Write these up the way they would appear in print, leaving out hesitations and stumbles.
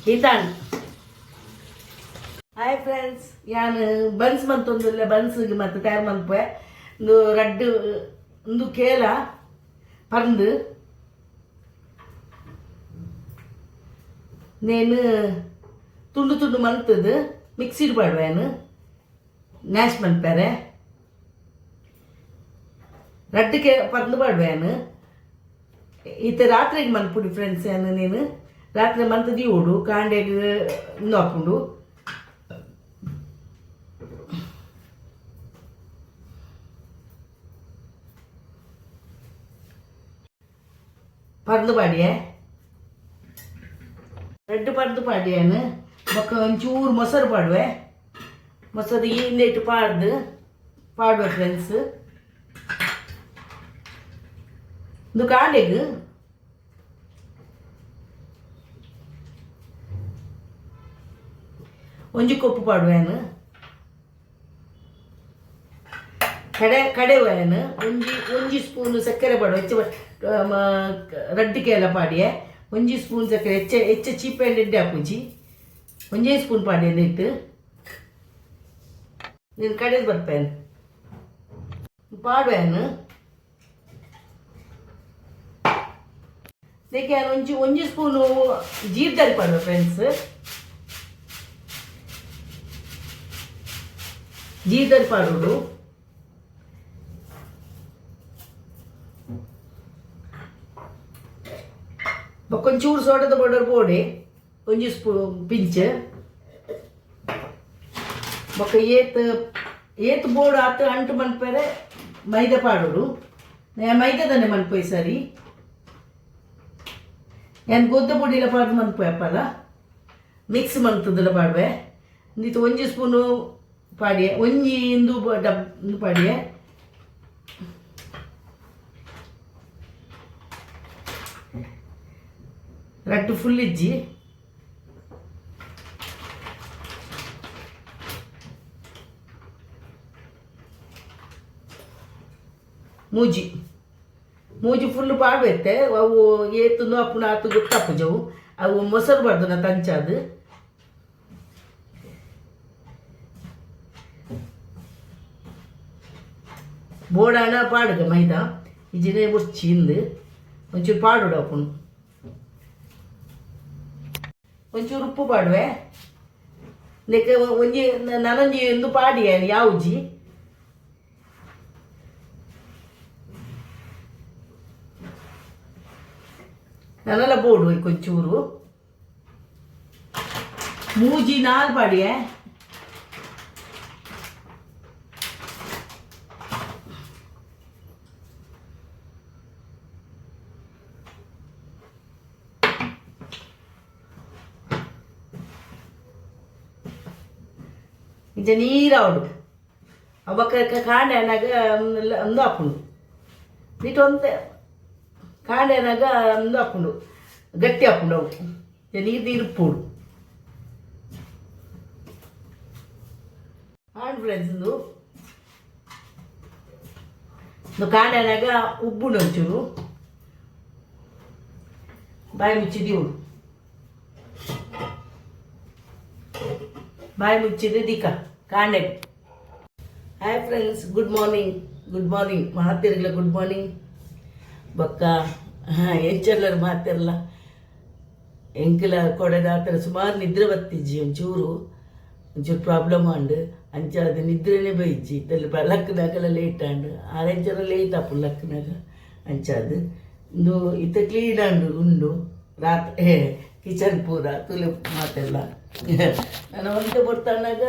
ಇತಾನ್ hi friends ಯಾನು buns ಮಂತೊಂದುಲ್ಲೆ ಬನ್ಸ್ಗೆ ಮತ್ತೆ ತಯಾರು ಮನ್ಪೆ ಒಂದು ರಡ್ಡು ಒಂದು ಕೇಲ ಪಂದು ನೇನು ತುಂಡು ತುಂಡು ಮಲ್ತದು ಮಿಕ್ಸಿಡ್ ಪಾಡುವೇನು ನ್ಯಾಶ್ ಮನ್ಪೇರೆ ರಡ್ಡುಗೆ ಪಂದು ಪಾಡುವೇನು ಈತ ರಾತ್ರಿಗೆ ಮನ್ಪುಡಿ ಫ್ರೆಂಡ್ಸ್ ಏನು ನೀನು ರಾತ್ರಿ ಮಂತದಿ ಓಡು ಕಾಂಡೆಗೆ ಇಂದು ಹಾಕೊಂಡು ಪರ್ದು ಪಾಡಿಯೇ ರೆಡ್ ಪರ್ದು ಪಾಡಿಯೇನು ಬೊಕ್ಕ ಒಂಚೂರು ಮೊಸರು ಪಾಡುವೆ ಮೊಸರು ಹಿಂದಿಟ್ಟು ಪಾಡುವೆ ಫ್ರೆಂಡ್ಸ್ ಇದು ಕಾಂಡೆಗೆ ಒಂಜಿ ಕೊಪ್ಪು ಪಾಡುವೇನು ಕಡೆವೇನು ಒಂಜಿ ಸ್ಪೂನು ಸಕ್ಕರೆ ಪಾಡುವ ರಡ್ಡಿಗೆ ಎಲ್ಲ ಪಾಡಿಯೆ ಒಂಜಿ ಸ್ಪೂನ್ ಸಕ್ಕರೆ ಹೆಚ್ಚ ಚೀಪ್ ಆ್ಯಂಡ್ ಎಡ್ಡೆ ಹಾಪುಜಿ ಒಂಜೇ ಸ್ಪೂನ್ ಪಾಡಿ ಇಟ್ಟು ನೀನು ಕಡೆದು ಬರ್ಪೇನು ಪಾಡುವೇನು ಅದಕ್ಕೆ ಒಂಜಿ ಸ್ಪೂನು ಜೀರ್ದಾರಿ ಪಾಡುವ ಫ್ರೆಂಡ್ಸ್ ಜೀರ್ದಾರಿ ಪಾಡೋದು కొంచెం సోడాతో పౌడర్ పొడి కొంచెం పించ్ ఒక ಏತ್ ಬೋರ್ಡ್ ಆತು ಅಂಟು ಮನ್ಪೇರೆ ಮೈದಾ ಪಾಡೋಡು ಮೈದಾ ತಾನೆ ಮನ್ಪೋಯ್ ಸರಿ ಏನು ಗೊದ್ದ ಪುಡಿಲ ಪಾಡು ಮನ್ಪೋಯ್ ಅಪ್ಪಲ್ಲ ಮಿಕ್ಸ್ ಮನ್ತದಲ್ಲ ಪಾಡುವೆ ಇಂದಿತ್ತು ಒಂಜಿ ಸ್ಪೂನು ಪಾಡಿಯೆ ಒಂಜಿ ಇಂದು ಡಬ್ ಪಾಡಿಯೆ ರಟ್ಟು ಫುಲ್ ಇಜ್ಜಿ ಮೂಜಿ ಫುಲ್ ಪಾಡ್ಬೇತೆ ಅವು ಏತುನು ಅಪ್ಪನ ಆತು ಗೊತ್ತಾಪುಜವು ಅವು ಮೊಸರು ಬಾರ್ದು ತಂಚಾದು ಬೋಡಾಣ ಪಾಡುಗ ಮೈದಾ ಇಜಿನೇ ಮುಚ್ಚಿ ಇಂದು ಒಂಚೂರು ಪಾಡೋಡು ಅಪ್ಪನು ಒಂಚೂರು ಉಪ್ಪು ಪಾಡುವೆ ಲೆಕ್ಕ ಒಂಜಿ ನನೊಂಜಿ ಒಂದು ಪಾಡಿಯ ಯಾವುಜಿ ನನ್ನೆಲ್ಲ ಬೋಡು ಕೊಂಚೂರು ಮೂಜಿ ನಾಲ್ ಪಾಡಿಯ ಇಜ ನೀರಾವಡು ಅವಕ್ಕ ಕಾಂಡೆನಾಗ ಒಂದು ಹಾಕೊಂಡು ನೀಟು ಒಂತೆ ಕಾಂಡೆನಾಗ ಒಂದು ಹಾಕೊಂಡು ಗಟ್ಟಿ ಹಾಕೊಂಡು ಅವು ನೀರು ಪೋಡು ಹಾಂಡ್ ಫ್ರೆಂಡ್ಸ್ ಕಾಂಡೆನಾಗ ಉಬ್ಬುಂಡು ಒಂಚೂರು ಬಾಯಿ ಮುಚ್ಚಿದೀವು ಬಾಯಿ ಮುಚ್ಚಿದ್ರೆ ದಿಕ್ಕ ಕಾಂಡೆ ಹಾಯ್ ಫ್ರೆಂಡ್ಸ್ ಗುಡ್ ಮಾರ್ನಿಂಗ್ ಮಾತಿರಲ್ಲ ಗುಡ್ ಮಾರ್ನಿಂಗ್ ಬೊಕ್ಕ ಎಂಚಲ್ಲರು ಮಾತಿರಲ್ಲ ಎಂಕಲ ಕೊಡದ ಆ ಥರ ಸುಮಾರು ನಿದ್ರೆ ಬತ್ತಿಜ್ಜಿ ಒಂಚೂರು ಪ್ರಾಬ್ಲಮ್ ಆಂಡು ಅಂಚಾದ ನಿದ್ರೆನೇ ಬೈಜ್ಜಿ ತಲೆ ಲಕ್ಕನಾಗೆಲ್ಲ ಲೇಟ್ ಆಂಡು ಆರೆಂಚರ ಲೇಟ್ ಆಪು ಲಕ್ಕನಾಗ ಅಂಚಾದು ಇಂದು ಇತ್ತ ಕ್ಲೀನ್ ಆಂಡು ಉಂಡು ರಾತ್ರಿ ಕಿಚನ್ ಪೂರ ತುಲೆ ಮಾತೆಲ್ಲ ನಾನು ಒಂದೇ ಬರ್ತಾನಾಗ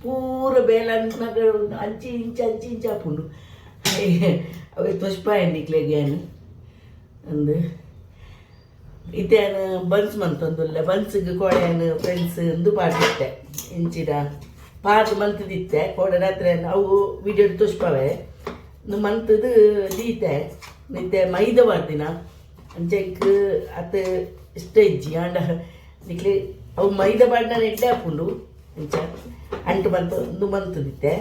ಪೂರ ಬೇಲನ್ನಾಗ ಅಂಚಿ ಇಂಚ ಹಾಪುಂಡು ಅವೇ ತುಷ್ಪಾಯ ನಿಕ್ಲೆಗೇನು ಅಂದು ಇತ್ತೇನು ಬನ್ಸ್ ಮಂತೊಂದುಲ್ಲ ಬನ್ಸಿಗೆ ಕೋಳೆಯನ್ನು ಫ್ರೆಂಡ್ಸ್ ಎಂದು ಪಾಡಿತ್ತೆ ಇಂಚಿದ ಪಾದು ಮಂತದಿತ್ತೆ ಕೋಡೆ ರಾತ್ರಿ ಅವು ವಿಡಿಯೋ ತುಷ್ಪವೆ ಮಂತದು ದೀತೆ ನಿತ್ತೆ ಮೈದ ಬಾರ್ದಿನ ಅಂಚೆಕ್ ಅತ್ತ ಇಷ್ಟ ಇಜ್ಜಿ ಆಂಡ ನಿಕ್ಲೆ ಅವು ಮೈದ ಬಾಡ್ನ ಎಡ್ಡೆ ಹಾಕೊಂಡು ಅಂಚ ಅಂಟು ಬಂತು ಮಂತದಿತ್ತೆ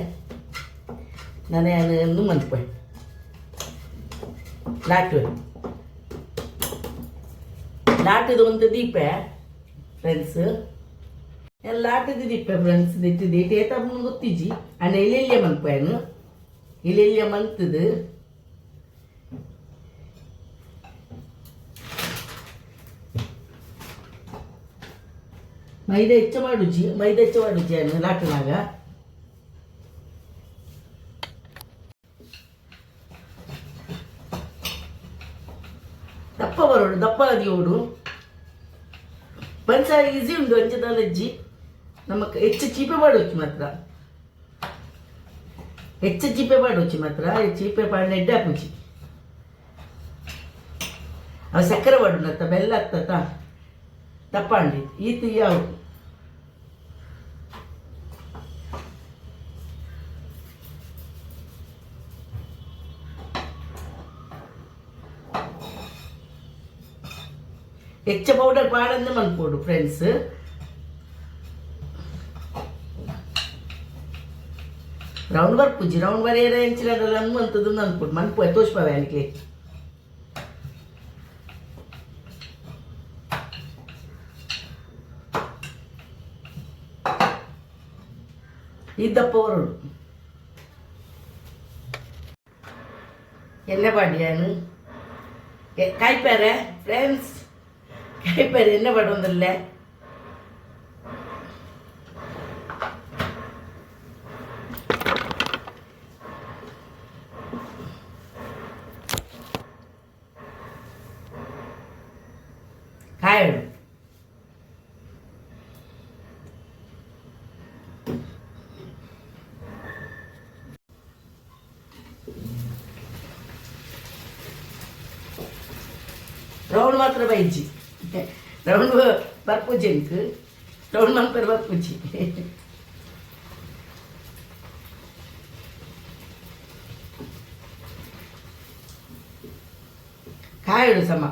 ನಾನು ಮಂತ್ಪೆ ลากด้วย ಲಾಟದ ಒಂದು ದೀಪ ಫ್ರೆಂಡ್ಸ್ ಎಲ್ಲ ಲಾಟದ ದೀಪ ಫ್ರೆಂಡ್ಸ್ ದಿಟ್ಟಿದ್ದು ಏತ ಗೊತ್ತಿಜ್ಜಿ ಅಣ್ಣ ಇಲ್ಲೆಲ್ಲೇ ಮನ್ಪಾಯನು ಇಲ್ಲೆಲ್ಲೇ ಮಂತದು ಮೈದಾ ಹೆಚ್ಚು ಮಾಡುಜಿ ಅಣ್ಣ ಲಾಟನಾಗ ದಪ್ಪ ಬರೋಡು ದಪ್ಪ ಆಗಿ ಓಡು ಪಂಚ ಈಸಿ ಉಂಟು ಅಂಚದಲ್ಲಜ್ಜಿ ನಮ್ಮ ಹೆಚ್ಚು ಚೀಪೆ ಮಾಡೋಚಿ ಮಾತ್ರ ಚೀಪೆ ಪಾಡಿನ ಎಡ್ಡೆ ಹಾಕುಚಿ ಅವು ಸಕ್ಕರೆ ಪಾಡು ಬೆಲ್ಲ ಆಗ್ತತ ದಪ್ಪ ಅಂಡಿ ಈತ ಯಾವ ಹೆಚ್ಚ ಪೌಡರ್ ಪಾಡಂದೆ ಮನ್ಪೋಡು ಫ್ರೆಂಡ್ಸ್ ರೌಂಡ್ ಬರ್ಪುಜಿ ರೌಂಡ್ ಬರೆಯರ ಎಂಚಿನಲ್ಲ ಅನ್ವಂತದ್ದು ಅನ್ಪುಡು ಮನ್ಪು ತೋಷ್ಪಾವೆ ಅನ್ಕೆ ಇದ್ದಪ್ಪ ಹೊರಡು ಎಣ್ಣೆ ಪಾಡಿಯಾನು ಕಾಯ್ಪಾರೆ ಫ್ರೆಂಡ್ಸ್ കായ്പേര് എന്നെ പടമൊന്നുമില്ലേ കായണം ರೌಂಡ್ ಮಾತ್ರ ಬೈಜಿ ರೌಂಡ್ ಬರ್ಪೂಜಿ ಅಂಕ್ ರೌಂಡ್ ಮನ್ಪರ್ ಬರ್ಪೂಜಿ ಕಾಯಿಡು ಸಮ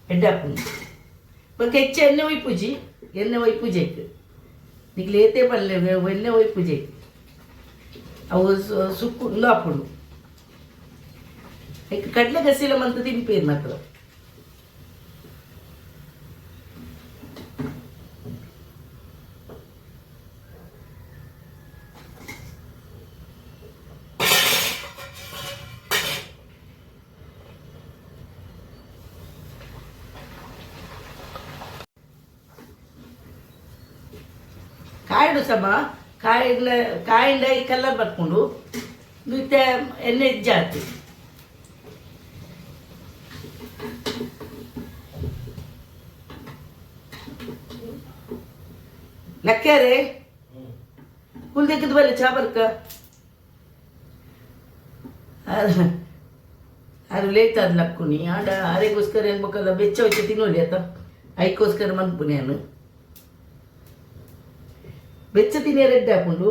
ಎಡ್ಡಾಪು ಬೊಕ್ಕ ಹೆಚ್ಚು ಎಣ್ಣೆ ಒಯ್ಪುಜಿ ನಿಕ್ಲೆ ಏತೆ ಪಲ್ಲೆ ಎಣ್ಣೆ ಒಯ್ಪುಜಿ ಅವು ಸುಕ್ಕು ಹಾಪುಂಡು ಕಡ್ಲೆ ಗಸಿಲ ಮಂತ ತಿನ್ಪೇರು ಮಾತ್ರ ಕಾಯಿಡು ಸಮ ಕಾಯಿಂದ ಈ ಕಲರ್ ಬರ್ಕೊಂಡು ಮತ್ತೆ ಎಣ್ಣೆ ಜಾತಿ ಲಕ್ಕ್ಯಾರೆ ಕುಲ್ದೆಕ್ಕದ ಬಲ್ಲಿ ಚಾಬರ್ಕ ಅದು ಲೇಟ್ ಆದ ಲಕ್ಕುನಿ ಆಡ ಅರೆಗೋಸ್ಕರ ಏನ್ಬೇಕಲ್ಲ ಬೆಚ್ಚ ಹೊಚ್ಚ ತಿನ್ನೋಲಿ ಆತ ಐಕೋಸ್ಕರ ಮನ್ಪುನಿ ನಾನು ಬೆಚ್ಚ ತಿನ್ನಿ ರೆಡ್ ಹಾಕೊಂಡು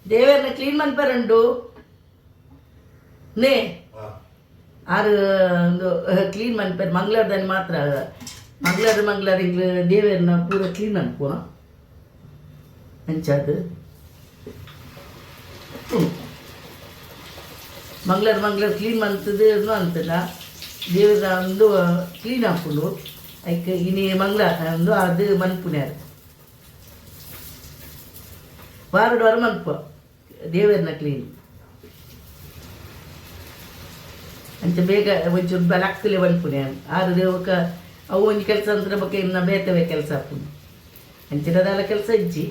ದೇವರನ್ನ ಕ್ಲೀನ್ ಮನ್ಪರಂಡು ನೇ ಆರು ಒಂದು ಕ್ಲೀನ್ ಮನ್ಪರ್ ಮಂಗಳವಾರದಲ್ಲಿ ಮಾತ್ರ ಮಂಗಳವಾರ ಈಗ ದೇವರನ್ನ ಪೂರ ಕ್ಲೀನ್ ಅನ್ಕೋ ಅಂಚಾದು ಮಂಗಳವಾರ ಕ್ಲೀನ್ ಮಂತದ್ದು ಅಂತಲ್ಲ ದೇವರ ಒಂದು ಕ್ಲೀನ್ ಹಾಕೊಂಡು ಐಕೆ ಇನಿ ಮಂಗಳವಾರ ಒಂದು ಅದು ಮನ್ಪುಣ್ಯಾರ ವಾರ ಮನ್ಪ ದೇವರನ್ನ ಕ್ಲೀನ್ ಅಂಚ ಬೇಗ ಒಂಚೂರು ಬಲಕ್ಕಲೆ ಮನ್ಪುಣ್ಯ ಆರು ದೇವಕ್ಕ ಅವು ಒಂದು ಕೆಲಸ ಅಂದ್ರೆ ಬಗ್ಗೆ ಇನ್ನು ಬೇತವೆ ಕೆಲಸ ಹಾಕೊಂಡು ಅಂಚಿನದೆಲ್ಲ ಕೆಲಸ ಇಜ್ಜಿ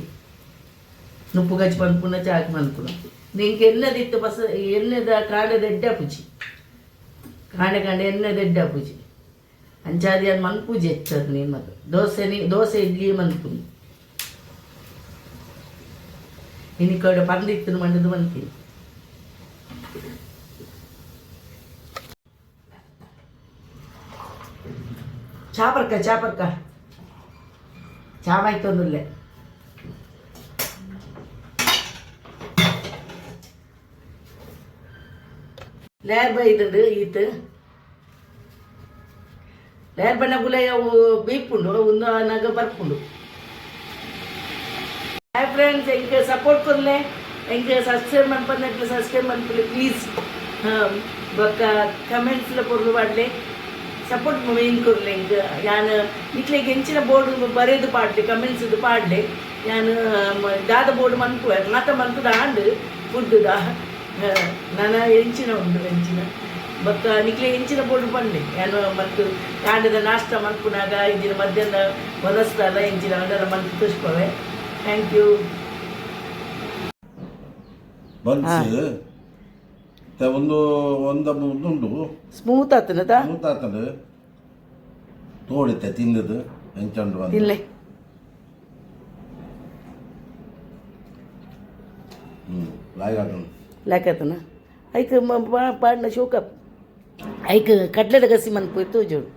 ನುಪ್ಪು ಗಚ್ಚಿ ಮನ್ಪುಣ ಚಾಕಿ ಮನ್ಪುಣ ನಿಂಗೆ ಎಣ್ಣೆದಿತ್ತು ಎಣ್ಣೆದ ಕಾಂಡೆದ ಎಡ್ಡೆ ಪೂಜಿ ಕಾಂಡೆ ಎಣ್ಣೆದ ಎಡ್ಡೆ ಪೂಜಿ ಅಂಚಾದಿ ಅದು ಮನ್ಪೂಜಿ ಹೆಚ್ಚದು ನೀನು ಮತ್ತು ದೋಸೆ ಇಡ್ಲಿ ಮನ್ಪುನಿ ಇನ್ನು ಕಡೆ ಪಂದಿತ್ತು ಮಂಡದು ಮನ್ತೀನಿ ಚಾಪರ್ಕ ಚಾಮಾಯ್ತೊಂದುಲ್ಲೆ ಲೇರ್ ಬೈದುಂಡು ಈತ್ ಲೇರ್ ಬಣ್ಣ ಗುಲೆ ಅವು ಬೀಪುಂಡು ಒಂದು ನಗ ಬರ್ಪುಂಡು ಹಾಯ್ ಫ್ರೆಂಡ್ಸ್ ಎಂಗೆ ಸಪೋರ್ಟ್ ಕೊರ್ಲೆ ಎಂಗೆ ಸಬ್ಸ್ಕ್ರೈಬ್ ಮನ್ಪಂದ್ರೆ ಸಬ್ಸ್ಕ್ರೈಬ್ ಮನ್ಪುಲಿ ಪ್ಲೀಸ್ बघ कमेंट्सला पोरलं वाढले सपोर्ट मेन करले यान इतले गेंचिನ ಬೋರ್ಡ್ ಬರೆದು ಪಾಡ್ಲೆ ಕಮೆಂಟ್ಸ್ ಇದು ಪಾಡ್ಲೆ ಯಾನು ದಾದ ಬೋರ್ಡ್ ಮನ್ಪು ಮಾತ ಮನ್ಪುದ ಆಂಡ್ ಫುಡ್ದ ನನ್ನ ಎಂಚಿನ ಉಂಡು ಎಂಚಿನ ಬೊಕ್ಕ ನಿಕ್ಲೆ ಎಂಚಿನ ಬೋರ್ಡ್ ಪಂಡೆ ಯಾನು ಮತ್ತು ಕಾಂಡದ ನಾಷ್ಟ ಮನ್ಪುನಾಗ ಇಂಚಿನ ಮಧ್ಯಾಹ್ನ ಹೊಲಸ್ತಲ್ಲ ಎಂಚಿನ ಅದೆಲ್ಲ ಮನ್ಪು ತುಷ್ಪವೆ ಥ್ಯಾಂಕ್ ಯು ಬನ್ಸ್ ಒಂದು ಒಂದುಂಟು ಸ್ಮೂತ್ ಆತನದ ಸ್ಮೂತ್ ಆತದ ತೋಳಿತೆ ತಿನ್ನದು ಎಂಚಂಡು ತಿನ್ಲೆ ಲಾಕತನ ಐಕ ಪಾಡ್ನ ಶೋಕ ಐಕ ಕಟ್ಲೆದ ಗಸಿ ಮನ್ಪೋಯ್ತು ಜೋಡು